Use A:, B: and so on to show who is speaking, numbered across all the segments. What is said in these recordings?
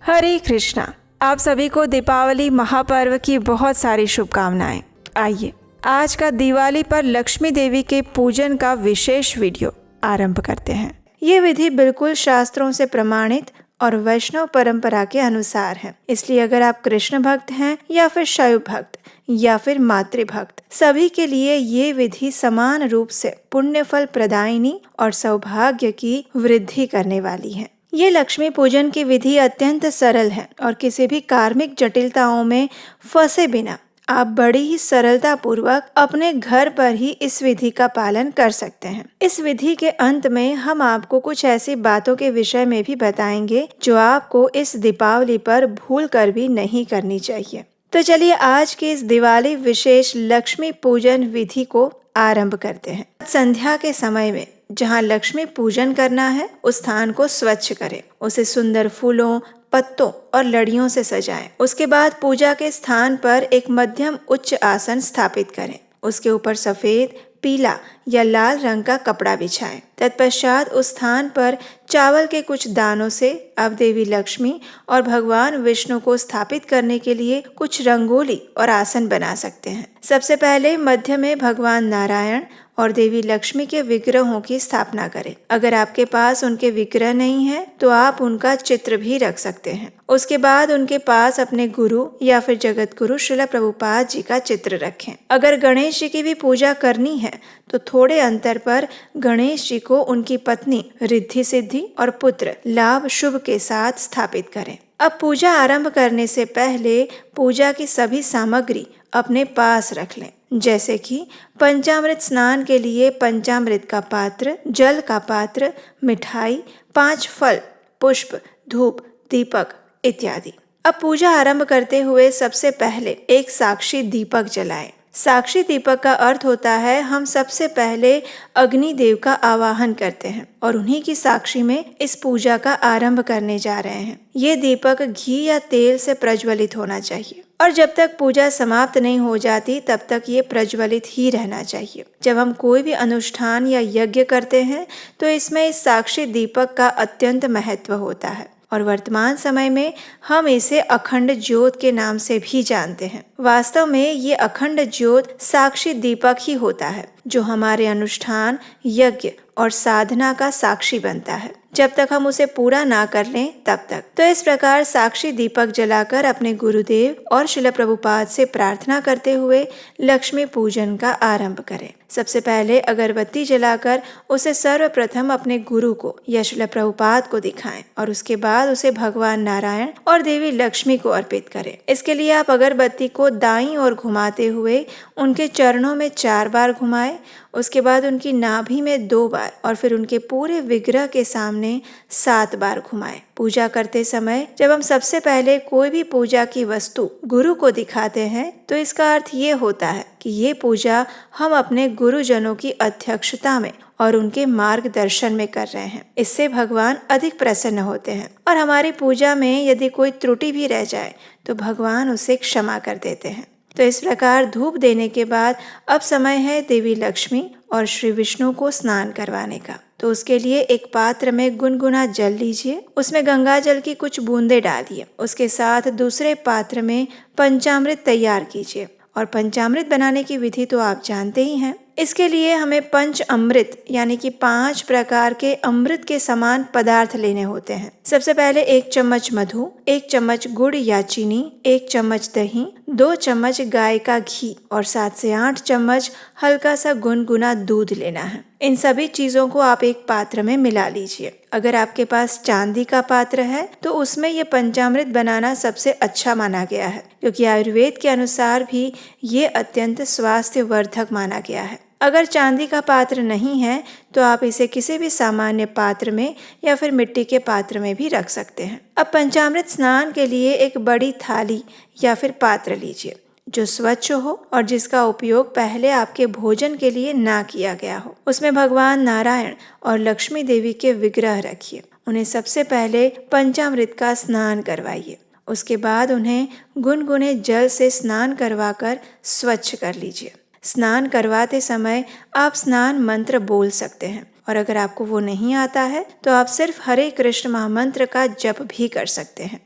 A: हरे कृष्णा। आप सभी को दीपावली महापर्व की बहुत सारी शुभकामनाएं। आइए आज का दिवाली पर लक्ष्मी देवी के पूजन का विशेष वीडियो आरंभ करते हैं। ये विधि बिल्कुल शास्त्रों से प्रमाणित और वैष्णव परंपरा के अनुसार है, इसलिए अगर आप कृष्ण भक्त हैं या फिर शैव भक्त या फिर मातृभक्त, सभी के लिए ये विधि समान रूप से पुण्य फल प्रदायिनी और सौभाग्य की वृद्धि करने वाली है। ये लक्ष्मी पूजन की विधि अत्यंत सरल है और किसी भी कार्मिक जटिलताओं में फंसे बिना आप बड़ी ही सरलता पूर्वक अपने घर पर ही इस विधि का पालन कर सकते हैं। इस विधि के अंत में हम आपको कुछ ऐसी बातों के विषय में भी बताएंगे जो आपको इस दीपावली पर भूल कर भी नहीं करनी चाहिए। तो चलिए आज के इस दिवाली विशेष लक्ष्मी पूजन विधि को आरंभ करते हैं। संध्या के समय में जहाँ लक्ष्मी पूजन करना है उस स्थान को स्वच्छ करें, उसे सुंदर फूलों, पत्तों और लड़ियों से सजाएं। उसके बाद पूजा के स्थान पर एक मध्यम उच्च आसन स्थापित करें। उसके ऊपर सफेद, पीला या लाल रंग का कपड़ा बिछाएं। तत्पश्चात उस स्थान पर चावल के कुछ दानों से आप देवी लक्ष्मी और भगवान विष्णु को स्थापित करने के लिए कुछ रंगोली और आसन बना सकते हैं। सबसे पहले मध्य में भगवान नारायण और देवी लक्ष्मी के विग्रहों की स्थापना करें। अगर आपके पास उनके विग्रह नहीं है तो आप उनका चित्र भी रख सकते हैं। उसके बाद उनके पास अपने गुरु या फिर जगत गुरु श्रील प्रभुपाद जी का चित्र रखें। अगर गणेश जी की भी पूजा करनी है तो थोड़े अंतर पर गणेश जी को उनकी पत्नी रिद्धि सिद्धि और पुत्र लाभ शुभ के साथ स्थापित करें। अब पूजा आरंभ करने से पहले पूजा की सभी सामग्री अपने पास रख लें, जैसे कि पंचामृत स्नान के लिए पंचामृत का पात्र, जल का पात्र, मिठाई, 5 फल, पुष्प, धूप, दीपक इत्यादि। अब पूजा आरंभ करते हुए सबसे पहले एक साक्षी दीपक जलाएं। साक्षी दीपक का अर्थ होता है हम सबसे पहले अग्नि देव का आवाहन करते हैं और उन्हीं की साक्षी में इस पूजा का आरंभ करने जा रहे हैं। ये दीपक घी या तेल से प्रज्वलित होना चाहिए और जब तक पूजा समाप्त नहीं हो जाती तब तक ये प्रज्वलित ही रहना चाहिए। जब हम कोई भी अनुष्ठान या यज्ञ करते हैं तो इसमें इस साक्षी दीपक का अत्यंत महत्व होता है और वर्तमान समय में हम इसे अखंड ज्योत के नाम से भी जानते हैं। वास्तव में ये अखंड ज्योत साक्षी दीपक ही होता है जो हमारे अनुष्ठान, यज्ञ और साधना का साक्षी बनता है जब तक हम उसे पूरा ना कर लें तब तक। तो इस प्रकार साक्षी दीपक जलाकर अपने गुरुदेव और श्रील प्रभुपाद से प्रार्थना करते हुए लक्ष्मी पूजन का आरंभ करें। सबसे पहले अगरबत्ती जलाकर उसे सर्वप्रथम अपने गुरु को या श्रील प्रभुपाद को दिखाएं और उसके बाद उसे भगवान नारायण और देवी लक्ष्मी को अर्पित करें। इसके लिए आप अगरबत्ती को दाईं ओर घुमाते हुए उनके चरणों में 4 बार घुमाएं, उसके बाद उनकी नाभि में 2 बार और फिर उनके पूरे विग्रह के सामने 7 बार घुमाएं। पूजा करते समय जब हम सबसे पहले कोई भी पूजा की वस्तु गुरु को दिखाते हैं तो इसका अर्थ ये होता है कि ये पूजा हम अपने गुरुजनों की अध्यक्षता में और उनके मार्गदर्शन में कर रहे हैं। इससे भगवान अधिक प्रसन्न होते हैं और हमारी पूजा में यदि कोई त्रुटि भी रह जाए तो भगवान उसे क्षमा कर देते हैं। तो इस प्रकार धूप देने के बाद अब समय है देवी लक्ष्मी और श्री विष्णु को स्नान करवाने का। तो उसके लिए एक पात्र में गुनगुना जल लीजिए, उसमें गंगा जल की कुछ बूंदे डालिए। उसके साथ दूसरे पात्र में पंचामृत तैयार कीजिए और पंचामृत बनाने की विधि तो आप जानते ही हैं। इसके लिए हमें पंच अमृत यानी कि 5 प्रकार के अमृत के समान पदार्थ लेने होते हैं। सबसे पहले 1 चम्मच मधु, 1 चम्मच गुड़ या चीनी, 1 चम्मच दही, 2 चम्मच गाय का घी और 7 से 8 चम्मच हल्का सा गुनगुना दूध लेना है। इन सभी चीजों को आप एक पात्र में मिला लीजिए। अगर आपके पास चांदी का पात्र है तो उसमें ये पंचामृत बनाना सबसे अच्छा माना गया है, क्योंकि आयुर्वेद के अनुसार भी ये अत्यंत स्वास्थ्यवर्धक माना गया है। अगर चांदी का पात्र नहीं है तो आप इसे किसी भी सामान्य पात्र में या फिर मिट्टी के पात्र में भी रख सकते हैं। अब पंचामृत स्नान के लिए एक बड़ी थाली या फिर पात्र लीजिए जो स्वच्छ हो और जिसका उपयोग पहले आपके भोजन के लिए ना किया गया हो। उसमें भगवान नारायण और लक्ष्मी देवी के विग्रह रखिए। उन्हें सबसे पहले पंचामृत का स्नान करवाइए। उसके बाद उन्हें गुनगुने जल से स्नान करवाकर स्वच्छ कर लीजिए। स्नान करवाते समय आप स्नान मंत्र बोल सकते हैं और अगर आपको वो नहीं आता है तो आप सिर्फ हरे कृष्ण महामंत्र का जप भी कर सकते हैं।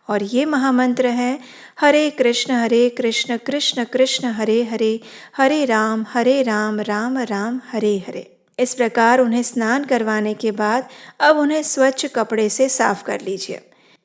A: और ये महामंत्र है हरे कृष्ण कृष्ण कृष्ण हरे हरे, हरे राम राम राम हरे हरे। इस प्रकार उन्हें स्नान करवाने के बाद अब उन्हें स्वच्छ कपड़े से साफ कर लीजिए।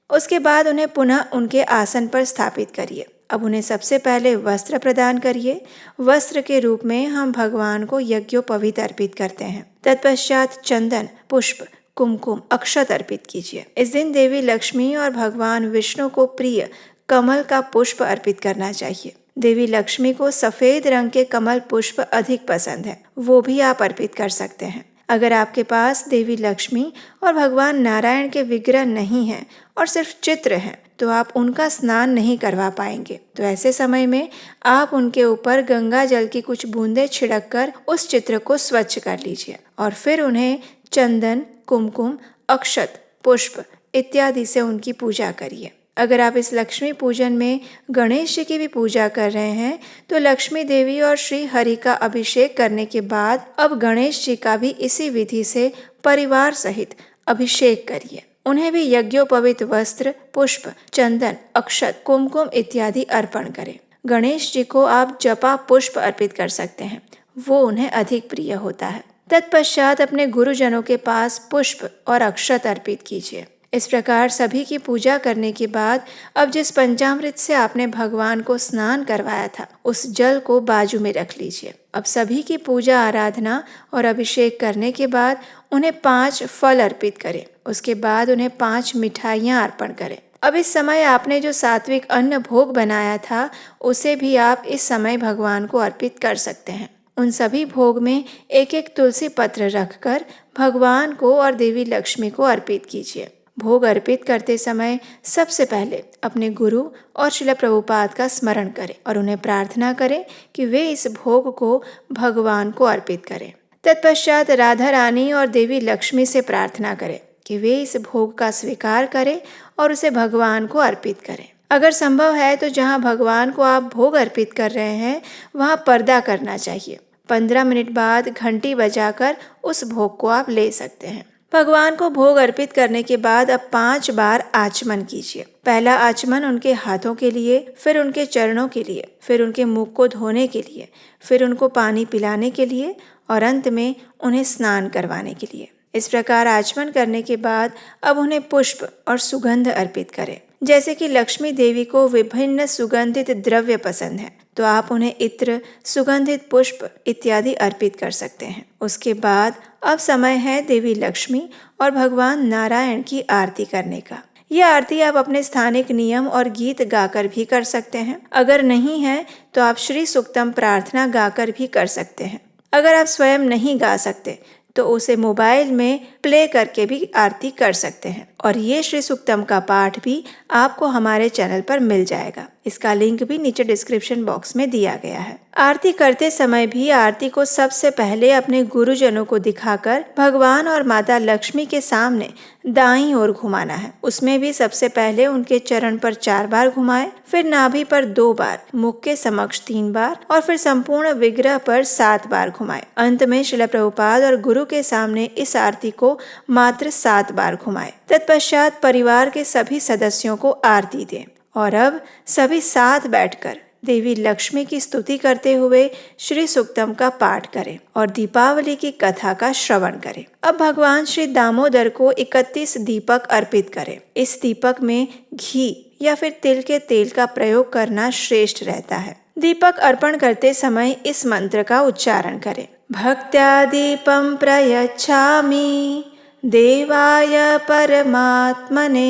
A: उसके बाद उन्हें पुनः उनके आसन पर स्थापित करिए। अब उन्हें सबसे पहले वस्त्र प्रदान करिए। वस्त्र के रूप में हम भगवान को यज्ञोपवीत अर्पित करते हैं। तत्पश्चात चंदन, पुष्प, कुमकुम, अक्षत अर्पित कीजिए। इस दिन देवी लक्ष्मी और भगवान विष्णु को प्रिय कमल का पुष्प अर्पित करना चाहिए। देवी लक्ष्मी को सफेद रंग के कमल पुष्प अधिक पसंद है, वो भी आप अर्पित कर सकते हैं। अगर आपके पास देवी लक्ष्मी और भगवान नारायण के विग्रह नहीं हैं और सिर्फ चित्र हैं तो आप उनका स्नान नहीं करवा पाएंगे। तो ऐसे समय में आप उनके ऊपर गंगा जल की कुछ बूंदें छिड़क कर उस चित्र को स्वच्छ कर लीजिए और फिर उन्हें चंदन, कुमकुम, अक्षत, पुष्प इत्यादि से उनकी पूजा करिए। अगर आप इस लक्ष्मी पूजन में गणेश जी की भी पूजा कर रहे हैं तो लक्ष्मी देवी और श्री हरि का अभिषेक करने के बाद अब गणेश जी का भी इसी विधि से परिवार सहित अभिषेक करिए। उन्हें भी यज्ञोपवीत वस्त्र, पुष्प, चंदन, अक्षत, कुमकुम इत्यादि अर्पण करें। गणेश जी को आप जपा पुष्प अर्पित कर सकते हैं, वो उन्हें अधिक प्रिय होता है। तत्पश्चात अपने गुरुजनों के पास पुष्प और अक्षत अर्पित कीजिए। इस प्रकार सभी की पूजा करने के बाद अब जिस पंचामृत से आपने भगवान को स्नान करवाया था उस जल को बाजू में रख लीजिए। अब सभी की पूजा आराधना और अभिषेक करने के बाद उन्हें 5 फल अर्पित करें। उसके बाद उन्हें 5 मिठाइयाँ अर्पण करें। अब इस समय आपने जो सात्विक अन्न भोग बनाया था उसे भी आप इस समय भगवान को अर्पित कर सकते हैं। उन सभी भोग में एक एक तुलसी पत्र रखकर भगवान को और देवी लक्ष्मी को अर्पित कीजिए। भोग अर्पित करते समय सबसे पहले अपने गुरु और श्रील प्रभुपाद का स्मरण करें और उन्हें प्रार्थना करें कि वे इस भोग को भगवान को अर्पित करें। तत्पश्चात राधा रानी और देवी लक्ष्मी से प्रार्थना करें कि वे इस भोग का स्वीकार करें और उसे भगवान को अर्पित करें। अगर संभव है तो जहाँ भगवान को आप भोग अर्पित कर रहे हैं वहाँ पर्दा करना चाहिए। 15 मिनट बाद घंटी बजाकर उस भोग को आप ले सकते हैं। भगवान को भोग अर्पित करने के बाद अब 5 बार आचमन कीजिए। पहला आचमन उनके हाथों के लिए, फिर उनके चरणों के लिए, फिर उनके मुख को धोने के लिए, फिर उनको पानी पिलाने के लिए और अंत में उन्हें स्नान करवाने के लिए। इस प्रकार आचमन करने के बाद अब उन्हें पुष्प और सुगंध अर्पित करें। जैसे कि लक्ष्मी देवी को विभिन्न सुगंधित द्रव्य पसंद है तो आप उन्हें इत्र, सुगंधित पुष्प इत्यादि अर्पित कर सकते हैं। उसके बाद अब समय है देवी लक्ष्मी और भगवान नारायण की आरती करने का। यह आरती आप अपने स्थानिक नियम और गीत गाकर भी कर सकते हैं। अगर नहीं है तो आप श्री सूक्तम प्रार्थना गाकर भी कर सकते हैं। अगर आप स्वयं नहीं गा सकते तो उसे मोबाइल में प्ले करके भी आरती कर सकते हैं और ये श्री सूक्तम का पाठ भी आपको हमारे चैनल पर मिल जाएगा। इसका लिंक भी नीचे डिस्क्रिप्शन बॉक्स में दिया गया है। आरती करते समय भी आरती को सबसे पहले अपने गुरुजनों को दिखाकर भगवान और माता लक्ष्मी के सामने दाईं ओर घुमाना है। उसमें भी सबसे पहले उनके चरण पर 4 बार घुमाएं, फिर नाभि पर 2 बार, मुख के समक्ष 3 बार और फिर संपूर्ण विग्रह पर 7 बार घुमाएं। अंत में श्रील प्रभुपाद और गुरु के सामने इस आरती को मात्र 7 बार घुमाएं। तत्पश्चात परिवार के सभी सदस्यों को आरती दें और अब सभी साथ बैठकर देवी लक्ष्मी की स्तुति करते हुए श्री सूक्तम का पाठ करें और दीपावली की कथा का श्रवण करें। अब भगवान श्री दामोदर को 31 दीपक अर्पित करें। इस दीपक में घी या फिर तिल के तेल का प्रयोग करना श्रेष्ठ रहता है। दीपक अर्पण करते समय इस मंत्र का उच्चारण करें। भक्त्या दीपम प्रयच्छामि देवाय परमात्मने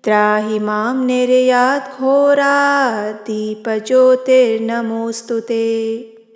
A: त्राहि मां निर्यात घोरात् दीप ज्योतिर्नमोस्तुते।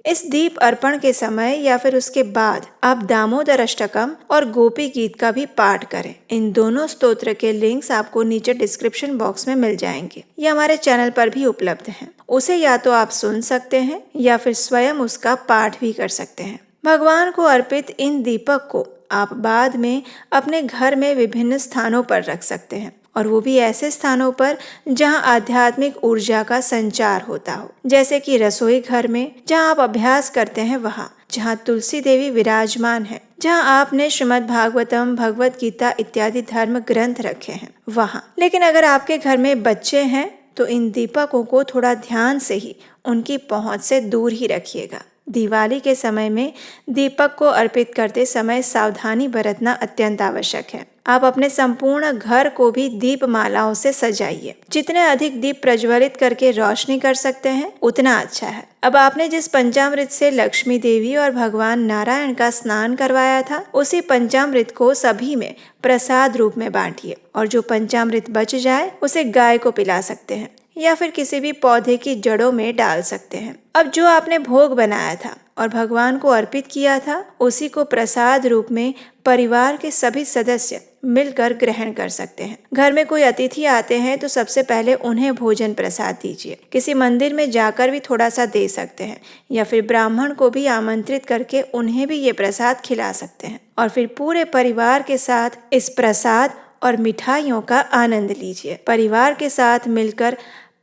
A: इस दीप अर्पण के समय या फिर उसके बाद आप दामोदर अष्टकम और गोपी गीत का भी पाठ करें। इन दोनों स्तोत्र के लिंक्स आपको नीचे डिस्क्रिप्शन बॉक्स में मिल जाएंगे। ये हमारे चैनल पर भी उपलब्ध हैं। उसे या तो आप सुन सकते हैं या फिर स्वयं उसका पाठ भी कर सकते हैं। भगवान को अर्पित इन दीपक को आप बाद में अपने घर में विभिन्न स्थानों पर रख सकते हैं और वो भी ऐसे स्थानों पर जहां आध्यात्मिक ऊर्जा का संचार होता हो, जैसे कि रसोई घर में जहां आप अभ्यास करते हैं वहां, जहाँ तुलसी देवी विराजमान है, जहाँ आपने श्रीमद् भागवतम, भगवत गीता इत्यादि धर्म ग्रंथ रखे हैं वहाँ। लेकिन अगर आपके घर में बच्चे हैं तो इन दीपकों को थोड़ा ध्यान से ही उनकी पहुंच से दूर ही रखिएगा। दिवाली के समय में दीपक को अर्पित करते समय सावधानी बरतना अत्यंत आवश्यक है। आप अपने संपूर्ण घर को भी दीप मालाओं से सजाइए। जितने अधिक दीप प्रज्वलित करके रोशनी कर सकते हैं उतना अच्छा है। अब आपने जिस पंचामृत से लक्ष्मी देवी और भगवान नारायण का स्नान करवाया था, उसी पंचामृत को सभी में प्रसाद रूप में बांटिए और जो पंचामृत बच जाए उसे गाय को पिला सकते हैं या फिर किसी भी पौधे की जड़ों में डाल सकते हैं। अब जो आपने भोग बनाया था और भगवान को अर्पित किया था, उसी को प्रसाद रूप में परिवार के सभी सदस्य मिलकर ग्रहण कर सकते हैं। घर में कोई अतिथि आते हैं तो सबसे पहले उन्हें भोजन प्रसाद दीजिए। किसी मंदिर में जाकर भी थोड़ा सा दे सकते हैं या फिर ब्राह्मण को भी आमंत्रित करके उन्हें भी ये प्रसाद खिला सकते हैं और फिर पूरे परिवार के साथ इस प्रसाद और मिठाइयों का आनंद लीजिए। परिवार के साथ मिलकर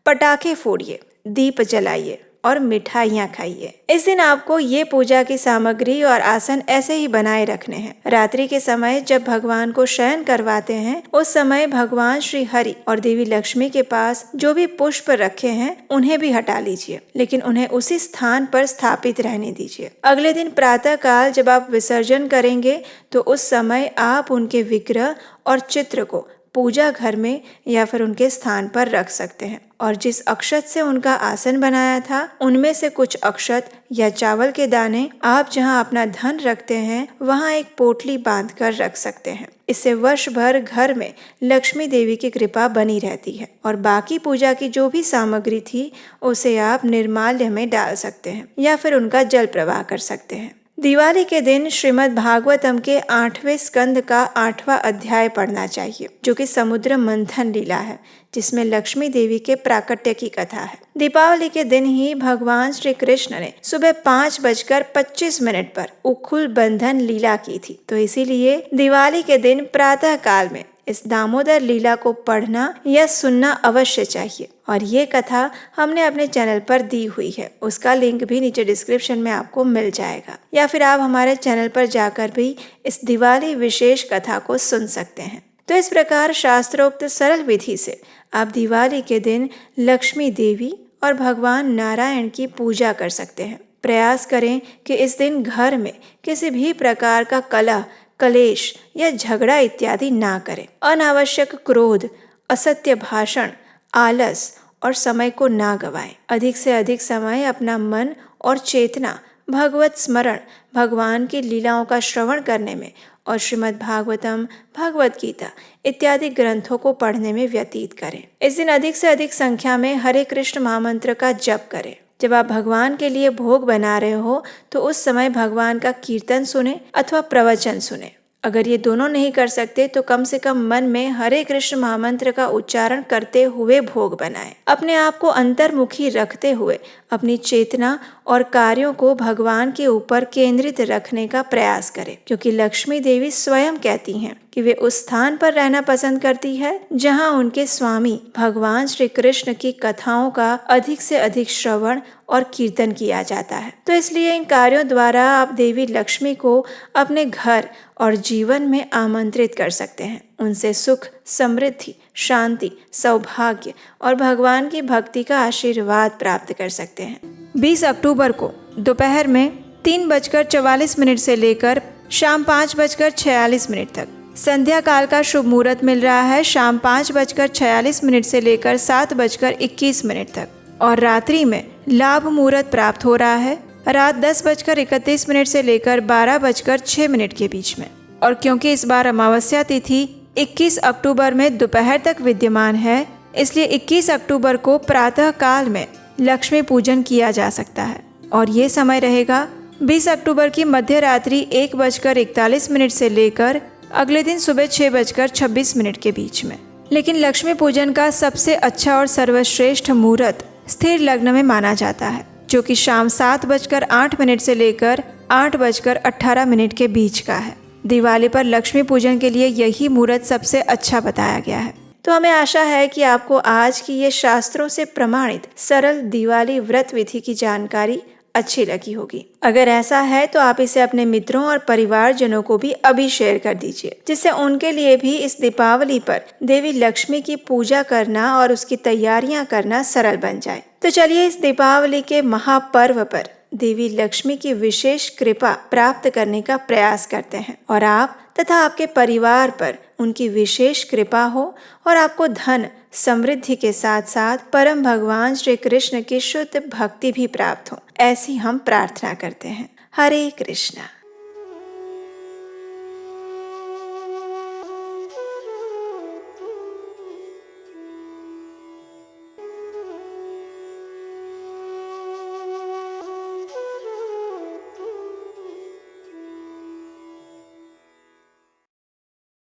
A: पटाखे फोड़िए, दीप जलाइए और मिठाइयाँ खाइए। इस दिन आपको ये पूजा की सामग्री और आसन ऐसे ही बनाए रखने हैं। रात्रि के समय जब भगवान को शयन करवाते हैं, उस समय भगवान श्री हरि और देवी लक्ष्मी के पास जो भी पुष्प रखे हैं उन्हें भी हटा लीजिए, लेकिन उन्हें उसी स्थान पर स्थापित रहने दीजिए। अगले दिन प्रातः काल जब आप विसर्जन करेंगे तो उस समय आप उनके विग्रह और चित्र को पूजा घर में या फिर उनके स्थान पर रख सकते हैं और जिस अक्षत से उनका आसन बनाया था उनमें से कुछ अक्षत या चावल के दाने आप जहां अपना धन रखते हैं वहां एक पोटली बांध कर रख सकते हैं। इससे वर्ष भर घर में लक्ष्मी देवी की कृपा बनी रहती है और बाकी पूजा की जो भी सामग्री थी उसे आप निर्माल्य में डाल सकते हैं या फिर उनका जल प्रवाह कर सकते हैं। दिवाली के दिन श्रीमद् भागवतम के 8वें स्कंद का 8वां अध्याय पढ़ना चाहिए, जो कि समुद्र मंथन लीला है, जिसमें लक्ष्मी देवी के प्राकट्य की कथा है। दीपावली के दिन ही भगवान श्री कृष्ण ने सुबह 5:25 पर उखुल बंधन लीला की थी, तो इसीलिए दिवाली के दिन प्रातः काल में इस दामोदर लीला को पढ़ना या सुनना अवश्य चाहिए। और ये कथा हमने अपने चैनल पर दी हुई है, उसका लिंक भी नीचे डिस्क्रिप्शन में आपको मिल जाएगा, या फिर आप हमारे चैनल पर जाकर भी इस दिवाली विशेष कथा को सुन सकते हैं। तो इस प्रकार शास्त्रोक्त सरल विधि से आप दिवाली के दिन लक्ष्मी देवी और भगवान नारायण की पूजा कर सकते हैं। प्रयास करें कि इस दिन घर में किसी भी प्रकार का कलह, कलेश या झगड़ा इत्यादि ना करें। अनावश्यक क्रोध, असत्य भाषण, आलस और समय को ना गवाएं। अधिक से अधिक समय अपना मन और चेतना भगवत स्मरण, भगवान की लीलाओं का श्रवण करने में और श्रीमद् भागवतम, भगवत गीता इत्यादि ग्रंथों को पढ़ने में व्यतीत करें। इस दिन अधिक से अधिक संख्या में हरे कृष्ण महामंत्र का जप करें। जब आप भगवान के लिए भोग बना रहे हो तो उस समय भगवान का कीर्तन सुने अथवा प्रवचन सुने। अगर ये दोनों नहीं कर सकते तो कम से कम मन में हरे कृष्ण महामंत्र का उच्चारण करते हुए भोग बनाएं। अपने आप को अंतर्मुखी रखते हुए अपनी चेतना और कार्यों को भगवान के ऊपर केंद्रित रखने का प्रयास करें, क्योंकि लक्ष्मी देवी स्वयं कहती हैं कि वे उस स्थान पर रहना पसंद करती है जहां उनके स्वामी भगवान श्री कृष्ण की कथाओं का अधिक से अधिक श्रवण और कीर्तन किया जाता है। तो इसलिए इन कार्यों द्वारा आप देवी लक्ष्मी को अपने घर और जीवन में आमंत्रित कर सकते हैं। उनसे सुख, समृद्धि, शांति, सौभाग्य और भगवान की भक्ति का आशीर्वाद प्राप्त कर सकते हैं। 20 अक्टूबर को दोपहर में 3:44 से लेकर शाम 5:46 तक संध्या काल का शुभ मुहूर्त मिल रहा है। शाम 5:46 से लेकर 7:21 तक और रात्रि में लाभ मुहूर्त प्राप्त हो रहा है रात 10:31 से लेकर 12:06 के बीच में। और क्योंकि इस बार अमावस्या तिथि 21 अक्टूबर में दोपहर तक विद्यमान है, इसलिए 21 अक्टूबर को प्रातः काल में लक्ष्मी पूजन किया जा सकता है और ये समय रहेगा 20 अक्टूबर की मध्य रात्रि 1:41 से लेकर अगले दिन सुबह 6:26 के बीच में। लेकिन लक्ष्मी पूजन का सबसे अच्छा और सर्वश्रेष्ठ मुहूर्त स्थिर लग्न में माना जाता है, जो कि शाम 7:08 से लेकर 8:18 के बीच का है। दिवाली पर लक्ष्मी पूजन के लिए यही मुहूर्त सबसे अच्छा बताया गया है। तो हमें आशा है कि आपको आज की ये शास्त्रों से प्रमाणित सरल दिवाली व्रत विधि की जानकारी अच्छी लगी होगी। अगर ऐसा है तो आप इसे अपने मित्रों और परिवारजनों को भी अभी शेयर कर दीजिए, जिससे उनके लिए भी इस दीपावली पर देवी लक्ष्मी की पूजा करना और उसकी तैयारियां करना सरल बन जाए। तो चलिए इस दीपावली के महापर्व पर देवी लक्ष्मी की विशेष कृपा प्राप्त करने का प्रयास करते हैं और आप तथा आपके परिवार पर उनकी विशेष कृपा हो और आपको धन समृद्धि के साथ साथ परम भगवान श्री कृष्ण की शुद्ध भक्ति भी प्राप्त हो, ऐसी हम प्रार्थना करते हैं। हरे कृष्णा।